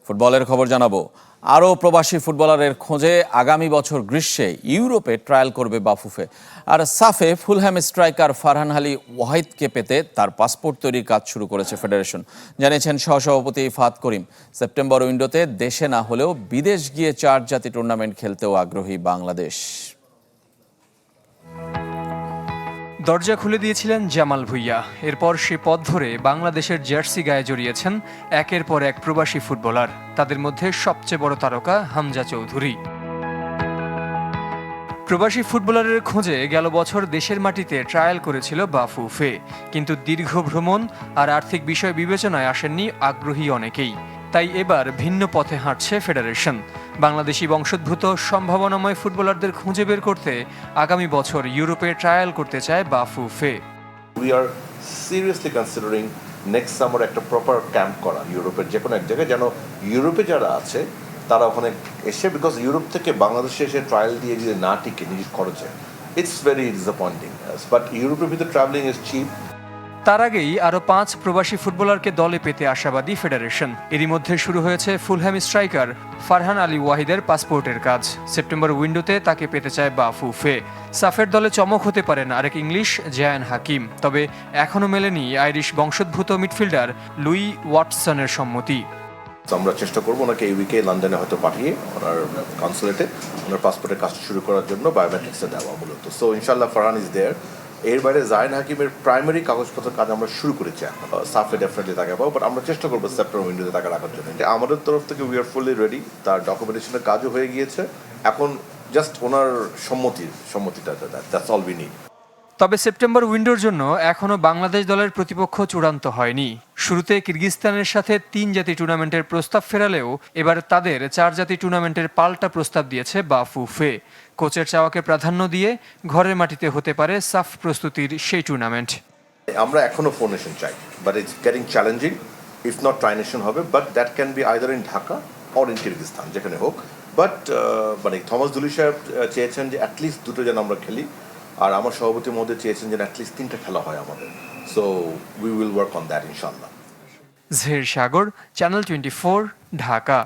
ফুটবলের খবর জানাবো। আরও প্রবাসী ফুটবলারের খোঁজে আগামী বছর গ্রীষ্মে ইউরোপে ট্রায়াল করবে বাফুফে। আর সাফে ফুলহ্যাম স্ট্রাইকার ফারহান আলী ওয়াহিদকে পেতে তার পাসপোর্ট তৈরির কাজ শুরু করেছে ফেডারেশন, জানিয়েছেন সহসভাপতি ফাহাদ করিম। সেপ্টেম্বর উইন্ডোতে দেশে না হলেও বিদেশ গিয়ে 4 জাতি টুর্নামেন্ট খেলতেও আগ্রহী বাংলাদেশ। দরজা খুলে দিয়েছিলেন জামাল ভুঁইয়া। এরপর সে পথ ধরে বাংলাদেশের জার্সি গায়ে জড়িয়েছেন একের পর এক প্রবাসী ফুটবলার। তাদের মধ্যে সবচেয়ে বড় তারকা হামজা চৌধুরী। প্রবাসী ফুটবলারের খোঁজে গেল বছর দেশের মাটিতে ট্রায়াল করেছিল বাফুফে, কিন্তু দীর্ঘ ভ্রমণ আর আর্থিক বিষয় বিবেচনায় আসেননি আগ্রহী অনেকেই। তাই এবার ভিন্ন পথে হাঁটছে ফেডারেশন। বাংলাদেশি বংশোদ্ভূত সম্ভাবনাময় ফুটবলারদের খুঁজে বের করতে আগামী বছর ইউরোপে ট্রায়াল করতে চায় Bafufe. We are seriously considering next summer একটা প্রপার ক্যাম্প করা ইউরোপের যে কোনো এক জায়গায়, যেন ইউরোপে যারা আছে তারা ওখানে এসে, বিকজ ইউরোপ থেকে বাংলাদেশে এসে ট্রায়াল দিয়ে যদি না টিকে নিজের খরচে, ইটস ভেরি ডিসঅ্যাপয়েন্টিং। বাট ইউরোপের ভিতরে ট্রাভেলিং ইজ চিপ। তার আগেই আরও 5 প্রবাসী ফুটবলারকে দলে পেতে আশাবাদী ফেডারেশন। এরই মধ্যে শুরু হয়েছে ফুলহ্যাম স্ট্রাইকার ফারহান আলী ওয়াহিদের পাসপোর্টের কাজ। সেপ্টেম্বর উইন্ডোতে তাকে পেতে চায় বাফুফে। সাফের দলে চমক হতে পারেন আরেক ইংলিশ জায়ান হাকিম, তবে এখনও মেলেনি আইরিশ বংশোদ্ভূত মিডফিল্ডার লুই ওয়াটসনের সম্মতি। আমরা চেষ্টা করবো ওনাকে এই উইকে লন্ডনে হয়তো পাঠিয়ে ওনার কনসুলেটে ওনার পাসপোর্টের কাজ শুরু করার জন্য বায়োমেট্রিক্সে দেওয়া মূলত। সো ইনশাল্লাহ ফারহান ইজ দেয়ার। এর বাইরে জায়ান হাকিমের প্রাইমারি কাগজপত্রের কাজ আমরা শুরু করেছি এখন। সাফে ডেফিনেটলি তাকে পাবো, বাট আমরা চেষ্টা করবো সেপ্টেম্বর উইন্ডোতে তাকে রাখার জন্য। আমাদের তরফ থেকে উই আর ফুললি রেডি। তার ডকুমেন্টেশনের কাজও হয়ে গিয়েছে, এখন জাস্ট ওনার সম্মতিটা, দ্যাটস অল উই নিড। তবে সেপ্টেম্বর উইন্ডোর জন্য এখনও বাংলাদেশ দলের প্রতিপক্ষ চূড়ান্ত হয়নি। শুরুতে কিরগিজস্তানের সাথে 3 জাতি টুর্নামেন্টের প্রস্তাব ফেরালেও এবার তাদের 4 জাতি টুর্নামেন্টের পাল্টা প্রস্তাব দিয়েছে বাফুফে। কোচের চাওয়াকে প্রাধান্য দিয়ে ঘরের মাটিতে হতে পারে সাফ প্রস্তুতির সেই টুর্নামেন্ট। আমরা এখনো 4 নেশন চাই, but it's getting challenging. If not tri nation হবে, but that can be either in Dhaka or in Kyrgyzstan, যেখানে হোক। বাট মানে থমাস দুলি সাহেব চেয়েছেন যে অ্যাটলিস্ট 2টো যেন আমরা খেলি, আর আমার সভাপতির মধ্যে চেয়েছেন যে অ্যাটলিস্ট 3টা খেলা হয় আমাদের। So we will work on that ইনশাআল্লাহ। জহির সাগর, চ্যানেল 24, ঢাকা।